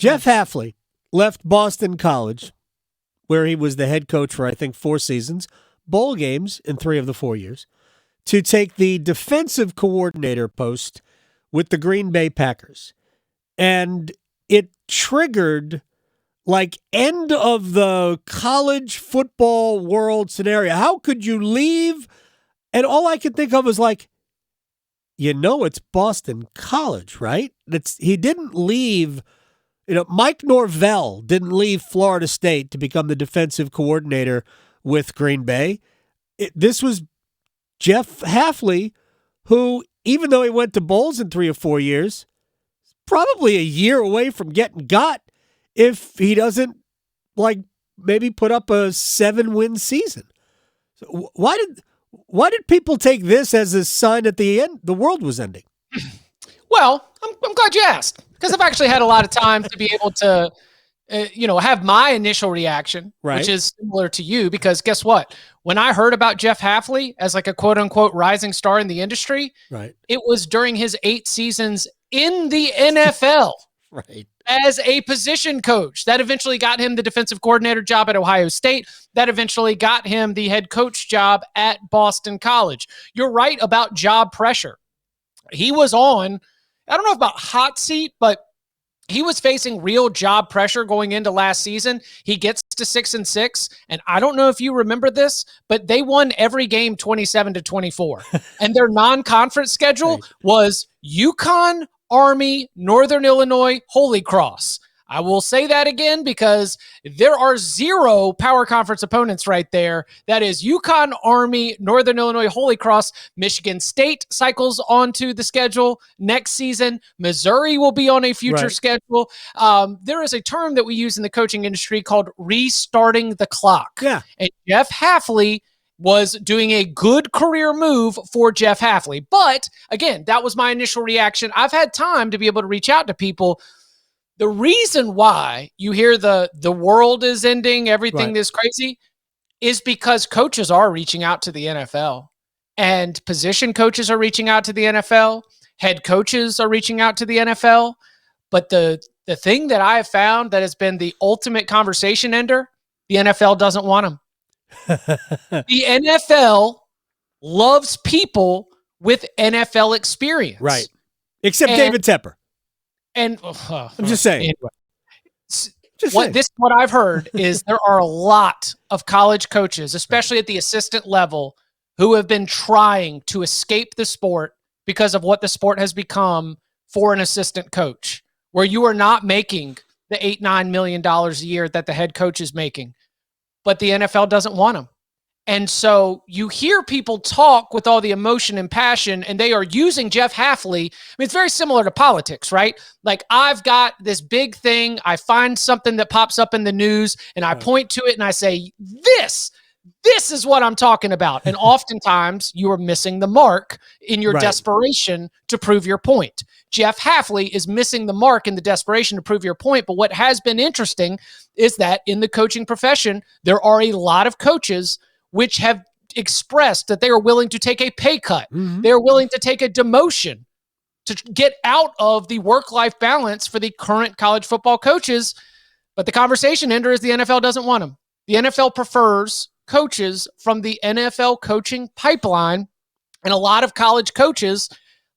Jeff Hafley left Boston College, where he was the head coach for, I think, 4 seasons, bowl games in 3 of the 4 years, to take the defensive coordinator post with the Green Bay Packers. And it triggered like end of the college football world scenario. How could you leave? And all I could think of was like, it's Boston College, right? He didn't leave. Mike Norvell didn't leave Florida State to become the defensive coordinator with Green Bay. This was Jeff Hafley, who, even though he went to bowls in 3 or 4 years, probably a year away from getting got if he doesn't, maybe put up a 7-win season. So why did people take this as a sign that the world was ending? Well, I'm glad you asked, because I've actually had a lot of time to be able to, have my initial reaction, right, which is similar to you, because guess what? When I heard about Jeff Hafley as like a quote unquote rising star in the industry, right, it was during his 8 seasons in the NFL. Right. As a position coach. That eventually got him the defensive coordinator job at Ohio State. That eventually got him the head coach job at Boston College. You're right about job pressure. He was on, I don't know about hot seat, but he was facing real job pressure going into last season. He gets to 6-6, and I don't know if you remember this, but they won every game 27-24. And their non-conference schedule was UConn, Army, Northern Illinois, Holy Cross. I will say that again because there are 0 power conference opponents right there. That is UConn, Army, Northern Illinois, Holy Cross. Michigan State cycles onto the schedule next season. Missouri will be on a future schedule. There is a term that we use in the coaching industry called restarting the clock. Yeah. And Jeff Hafley was doing a good career move for Jeff Hafley. But again, that was my initial reaction. I've had time to be able to reach out to people. The reason why you hear the world is ending, everything is crazy, is because coaches are reaching out to the NFL, and position coaches are reaching out to the NFL. Head coaches are reaching out to the NFL. But the thing that I have found that has been the ultimate conversation ender, the NFL doesn't want them. The NFL loves people with NFL experience. Right. Except David Tepper. And I'm just saying. Anyway, what I've heard is there are a lot of college coaches, especially at the assistant level, who have been trying to escape the sport because of what the sport has become for an assistant coach, where you are not making the $8-9 million a year that the head coach is making, but the NFL doesn't want them. And so you hear people talk with all the emotion and passion, and they are using Jeff Hafley. I mean, it's very similar to politics, right? Like, I've got this big thing. I find something that pops up in the news, and I point to it, and I say, this is what I'm talking about. And oftentimes, you are missing the mark in your desperation to prove your point. Jeff Hafley is missing the mark in the desperation to prove your point. But what has been interesting is that in the coaching profession, there are a lot of coaches which have expressed that they are willing to take a pay cut. Mm-hmm. They are willing to take a demotion to get out of the work-life balance for the current college football coaches. But the conversation ender is the NFL doesn't want them. The NFL prefers coaches from the NFL coaching pipeline. And a lot of college coaches,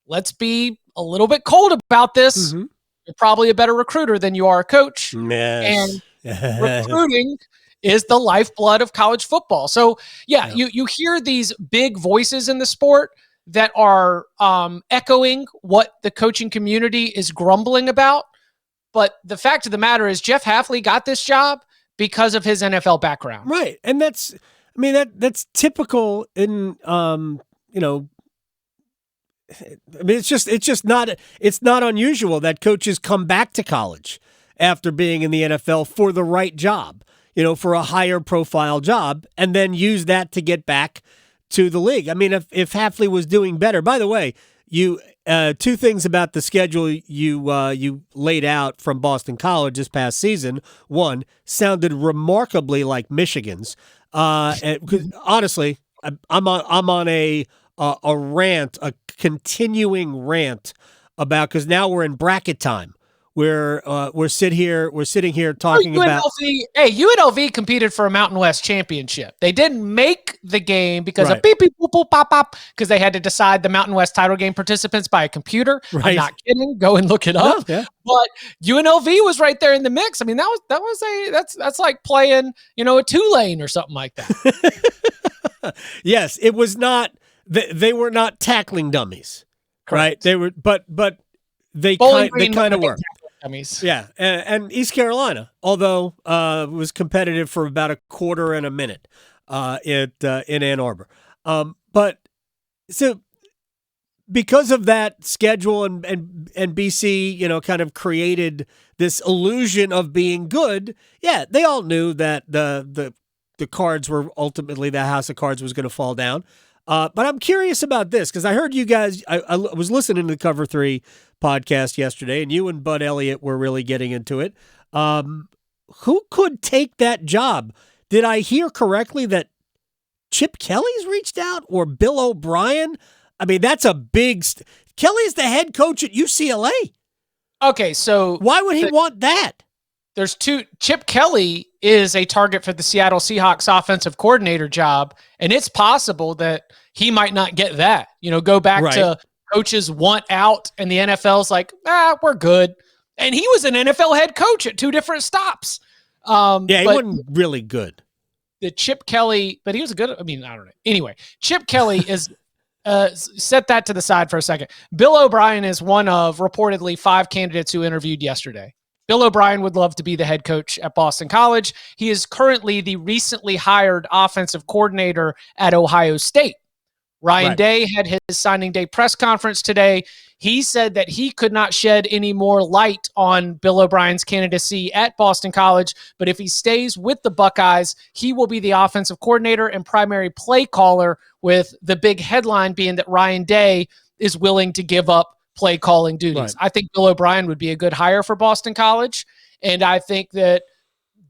let's be a little bit cold about this. Mm-hmm. You're probably a better recruiter than you are a coach. Yes. And recruiting is the lifeblood of college football. So, you hear these big voices in the sport that are echoing what the coaching community is grumbling about. But the fact of the matter is Jeff Hafley got this job because of his NFL background. Right. And that's typical in, it's not unusual that coaches come back to college after being in the NFL for the right job, for a higher profile job, and then use that to get back to the league. I mean, if Hafley was doing better, by the way, you 2 things about the schedule you laid out from Boston College this past season. 1, sounded remarkably like Michigan's. And honestly, I'm on a rant, a continuing rant about, because now we're in bracket time. we're sitting here talking about. Hey, UNLV competed for a Mountain West championship. They didn't make the game because Right. of beep beep boop boop pop pop because they had to decide the Mountain West title game participants by a computer. Right. I'm not kidding. Go and look it up. No, yeah. But UNLV was right there in the mix. I mean, that's like playing, a Tulane or something like that. Yes, it was not. They were not tackling dummies, Correct. right? They were, but they kind of were. Dummies. Yeah, and East Carolina, although was competitive for about a quarter and a minute in Ann Arbor. But so because of that schedule and BC, kind of created this illusion of being good. Yeah, they all knew that the cards were ultimately the house of cards was going to fall down. But I'm curious about this because I heard you guys. I was listening to the Cover 3 podcast yesterday, and you and Bud Elliott were really getting into it. Who could take that job? Did I hear correctly that Chip Kelly's reached out or Bill O'Brien? I mean, that's a big. Kelly's the head coach at UCLA. Okay, so why would he want that? There's two. Chip Kelly is a target for the Seattle Seahawks offensive coordinator job, and it's possible that he might not get that. Go back to coaches want out, and the NFL's like, we're good. And he was an NFL head coach at two different stops. He wasn't really good. The Chip Kelly, but he was good. I don't know. Anyway, Chip Kelly is. Set that to the side for a second. Bill O'Brien is one of reportedly 5 candidates who interviewed yesterday. Bill O'Brien would love to be the head coach at Boston College. He is currently the recently hired offensive coordinator at Ohio State. Ryan Day had his signing day press conference today. He said that he could not shed any more light on Bill O'Brien's candidacy at Boston College, but if he stays with the Buckeyes, he will be the offensive coordinator and primary play caller, with the big headline being that Ryan Day is willing to give up play calling duties. Right. I think Bill O'Brien would be a good hire for Boston College, and I think that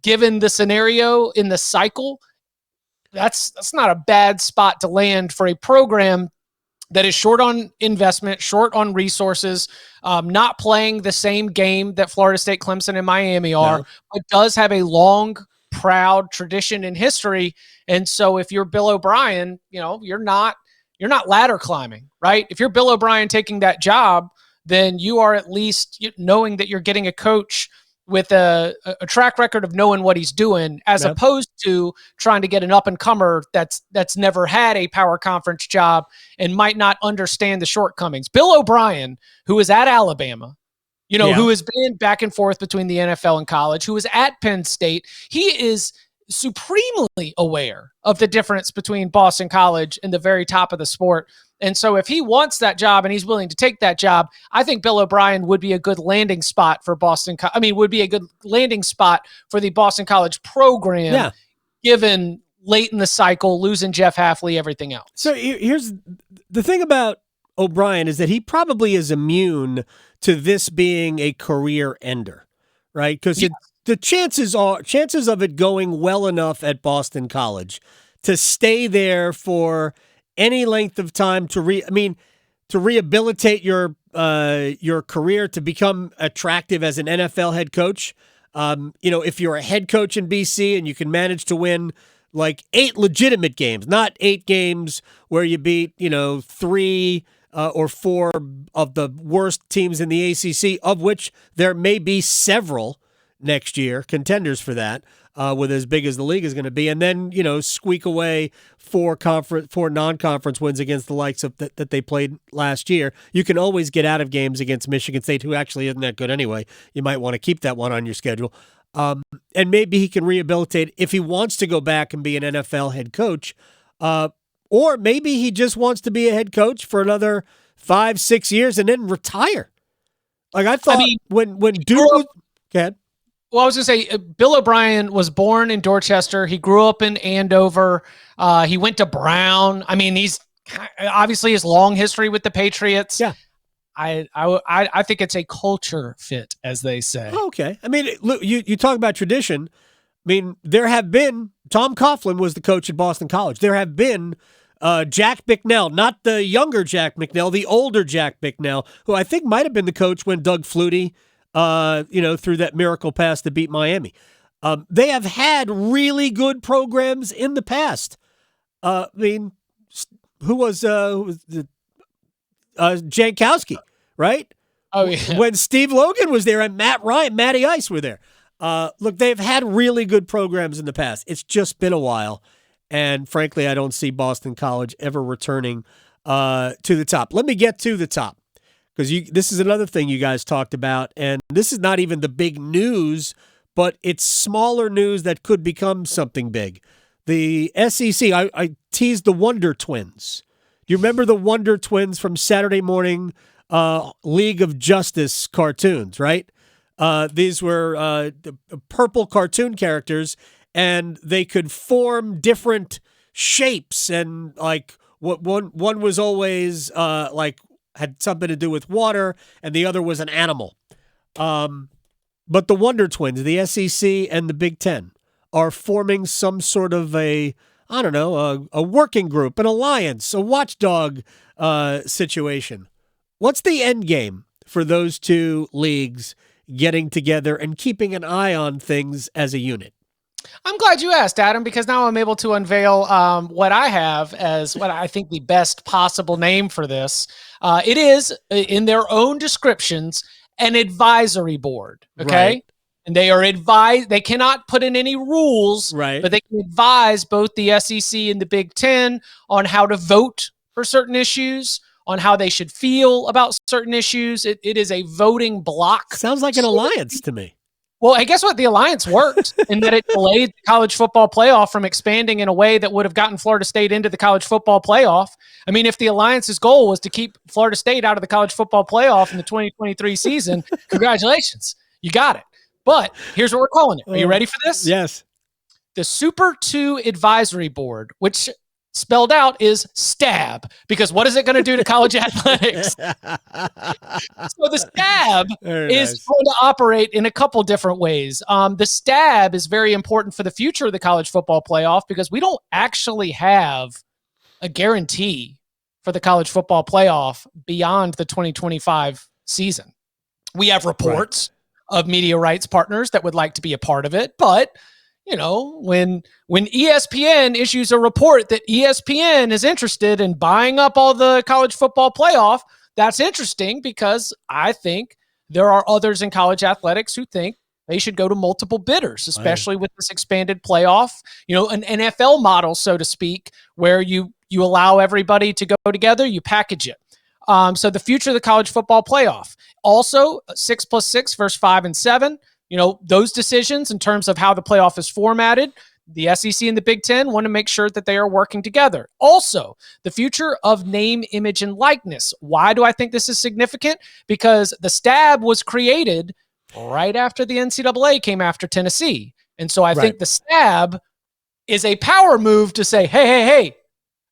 given the scenario in the cycle, that's not a bad spot to land for a program that is short on investment, short on resources, not playing the same game that Florida State, Clemson, and Miami are, but does have a long, proud tradition and history. And so if you're Bill O'Brien, you're not ladder climbing, right? If you're Bill O'Brien taking that job, then you are at least knowing that you're getting a coach with a track record of knowing what he's doing, as opposed to trying to get an up-and-comer that's never had a power conference job and might not understand the shortcomings. Bill O'Brien, who is at Alabama, who has been back and forth between the NFL and college, who is at Penn State, he is supremely aware of the difference between Boston College and the very top of the sport. And so if he wants that job and he's willing to take that job, I think Bill O'Brien would be a good landing spot for would be a good landing spot for the Boston College program, given late in the cycle, losing Jeff Hafley, everything else. So here's the thing about O'Brien is that he probably is immune to this being a career ender, right? Because the chances of it going well enough at Boston College to stay there for any length of time to rehabilitate your career, to become attractive as an NFL head coach. If you're a head coach in BC and you can manage to win like 8 legitimate games, not 8 games where you beat 3 or 4 of the worst teams in the ACC, of which there may be several next year, contenders for that, with as big as the league is going to be, and then squeak away 4 non-conference wins against the likes of that they played last year. You can always get out of games against Michigan State, who actually isn't that good anyway. You might want to keep that one on your schedule, and maybe he can rehabilitate if he wants to go back and be an NFL head coach, or maybe he just wants to be a head coach for another 5-6 years and then retire. Like I thought, when Duke was, go ahead. Well, I was going to say, Bill O'Brien was born in Dorchester. He grew up in Andover. He went to Brown. He's obviously his long history with the Patriots. Yeah. I think it's a culture fit, as they say. Okay. Look, you talk about tradition. There have been, Tom Coughlin was the coach at Boston College. There have been Jack Bicknell, not the younger Jack McNeil, the older Jack Bicknell, who I think might have been the coach when Doug Flutie through that miracle pass to beat Miami. They have had really good programs in the past. Who was the Jankowski, right? Oh, yeah. When Steve Logan was there and Matt Ryan, Matty Ice were there. Look, they've had really good programs in the past. It's just been a while. And frankly, I don't see Boston College ever returning to the top. Let me get to the top, because this is another thing you guys talked about. And this is not even the big news, but it's smaller news that could become something big. The SEC, I teased the Wonder Twins. Do you remember the Wonder Twins from Saturday morning League of Justice cartoons, right? These were purple cartoon characters, and they could form different shapes, and like one was always had something to do with water, and the other was an animal. But the Wonder Twins, the SEC and the Big Ten, are forming some sort of a working group, an alliance, a watchdog situation. What's the end game for those two leagues getting together and keeping an eye on things as a unit? I'm glad you asked, Adam, because now I'm able to unveil what I have as what I think the best possible name for this. It is, in their own descriptions, an advisory board, okay? Right. And they are they cannot put in any rules, right, but they can advise both the SEC and the Big Ten on how to vote for certain issues, on how they should feel about certain issues. It is a voting block. Sounds like an alliance to me. Well, I guess what the alliance worked in that it delayed the college football playoff from expanding in a way that would have gotten Florida State into the college football playoff. I mean, if the alliance's goal was to keep Florida State out of the college football playoff in the 2023 season, congratulations, you got it. But here's what we're calling it. Are you ready for this? Yes. The Super 2 Advisory Board, which spelled out is STAB, because what is it going to do to college athletics? So the STAB is going to operate in a couple different ways. The STAB is very important for the future of the college football playoff, because we don't actually have a guarantee for the college football playoff beyond the 2025 season. We have reports of media rights partners that would like to be a part of it, but when ESPN issues a report that ESPN is interested in buying up all the college football playoff, that's interesting, because I think there are others in college athletics who think they should go to multiple bidders, especially with this expanded playoff, an NFL model, so to speak, where you allow everybody to go together, you package it. So the future of the college football playoff, also 6+6 versus 5 and 7. Those decisions in terms of how the playoff is formatted, the SEC and the Big Ten want to make sure that they are working together. Also, the future of name, image, and likeness. Why do I think this is significant? Because the STAB was created right after the NCAA came after Tennessee. And so I think the STAB is a power move to say, hey,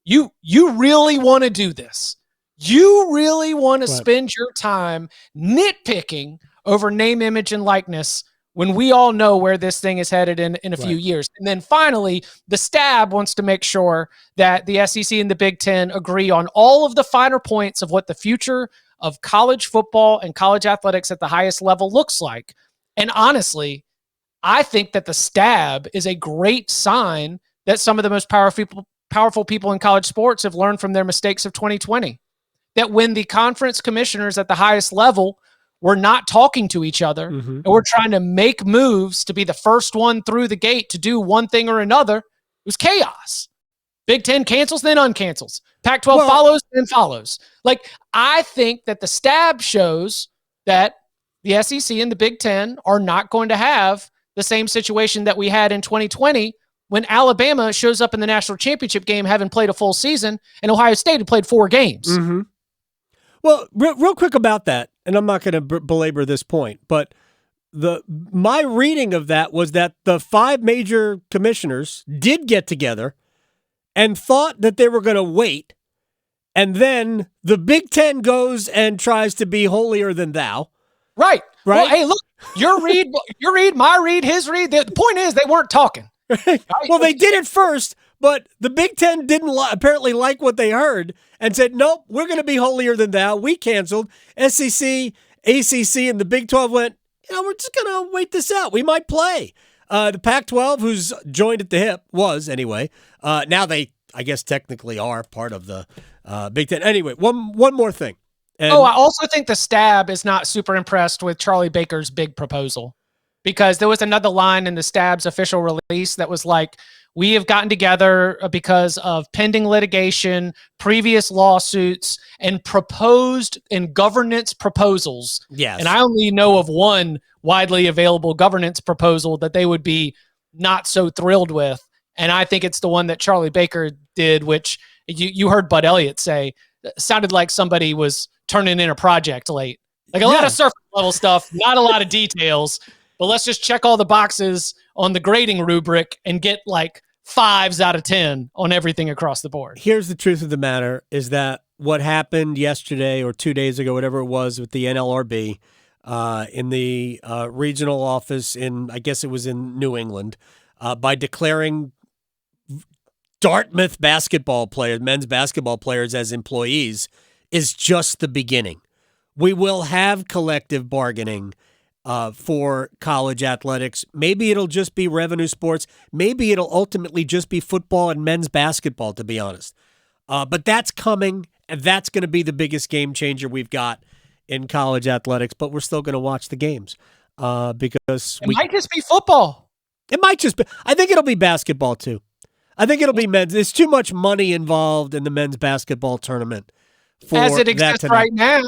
you really want to do this. You really want to spend your time nitpicking over name, image, and likeness when we all know where this thing is headed in a few years. And then finally, the STAB wants to make sure that the SEC and the Big Ten agree on all of the finer points of what the future of college football and college athletics at the highest level looks like. And honestly, I think that the STAB is a great sign that some of the most powerful people in college sports have learned from their mistakes of 2020. That when the conference commissioners at the highest level were not talking to each other, and we're trying to make moves to be the first one through the gate to do one thing or another, it was chaos. Big Ten cancels, then uncancels. Pac-12 follows, then follows. I think that the STAB shows that the SEC and the Big Ten are not going to have the same situation that we had in 2020 when Alabama shows up in the national championship game having played a full season, and Ohio State had played 4 games. Mm-hmm. Well, real quick about that, and I'm not going to belabor this point, but my reading of that was that the 5 major commissioners did get together and thought that they were going to wait, and then the Big Ten goes and tries to be holier than thou. Right. Well, hey, look, your read, my read, his read. The point is they weren't talking. Well, they did it first, but the Big Ten didn't apparently like what they heard and said, nope, we're going to be holier than thou. We canceled. SEC, ACC, and the Big 12 went, we're just going to wait this out. We might play. The Pac-12, who's joined at the hip, was anyway. Now they, I guess, technically are part of the Big Ten. Anyway, one more thing. And I also think the Stab is not super impressed with Charlie Baker's big proposal, because there was another line in the Stab's official release that was like, we have gotten together because of pending litigation, previous lawsuits, and proposed and governance proposals. Yes. And I only know of one widely available governance proposal that they would be not so thrilled with. And I think it's the one that Charlie Baker did, which you heard Bud Elliott say sounded like somebody was turning in a project late. Like a lot of surface level stuff, not a lot of details, but let's just check all the boxes on the grading rubric and get like 5s out of 10 on everything across the board. Here's the truth of the matter is that what happened yesterday or 2 days ago, whatever it was, with the NLRB in the regional office I guess it was in New England, by declaring Dartmouth basketball players, men's basketball players, as employees is just the beginning. We will have collective bargaining for college athletics. Maybe it'll just be revenue sports. Maybe it'll ultimately just be football and men's basketball, to be honest. But that's coming, and that's going to be the biggest game changer we've got in college athletics. But we're still going to watch the games because it might just be football. It might just be. I think it'll be basketball too. I think it'll be men's. There's too much money involved in the men's basketball tournament for as it exists right now.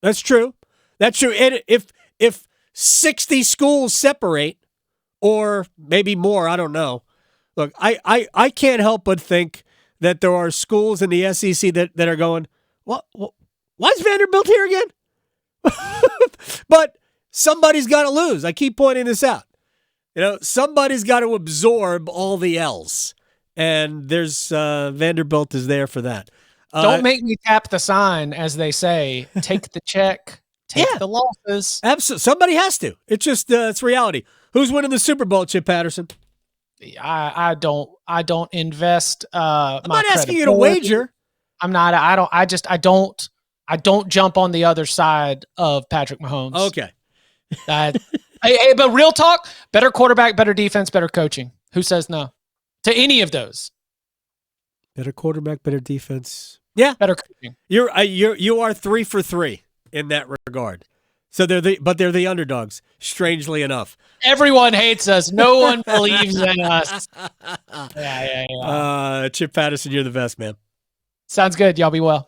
That's true. That's true. And if 60 schools separate, or maybe more, I don't know. Look, I can't help but think that there are schools in the SEC that are going, why is Vanderbilt here again? But somebody's got to lose. I keep pointing this out. Somebody's got to absorb all the L's, and there's Vanderbilt is there for that. Don't make me tap the sign, as they say. Take the check, take the losses. Absolutely, somebody has to. It's just it's reality. Who's winning the Super Bowl, Chip Patterson? I don't invest. I'm not asking you to wager. I'm not. I don't jump on the other side of Patrick Mahomes. Okay. Hey, but real talk, better quarterback, better defense, better coaching. Who says no to any of those? Better quarterback, better defense. Yeah. Better coaching. You are 3 for 3 in that regard. So they're the underdogs, strangely enough. Everyone hates us. No one believes in us. Yeah. Chip Patterson, you're the best, man. Sounds good. Y'all be well.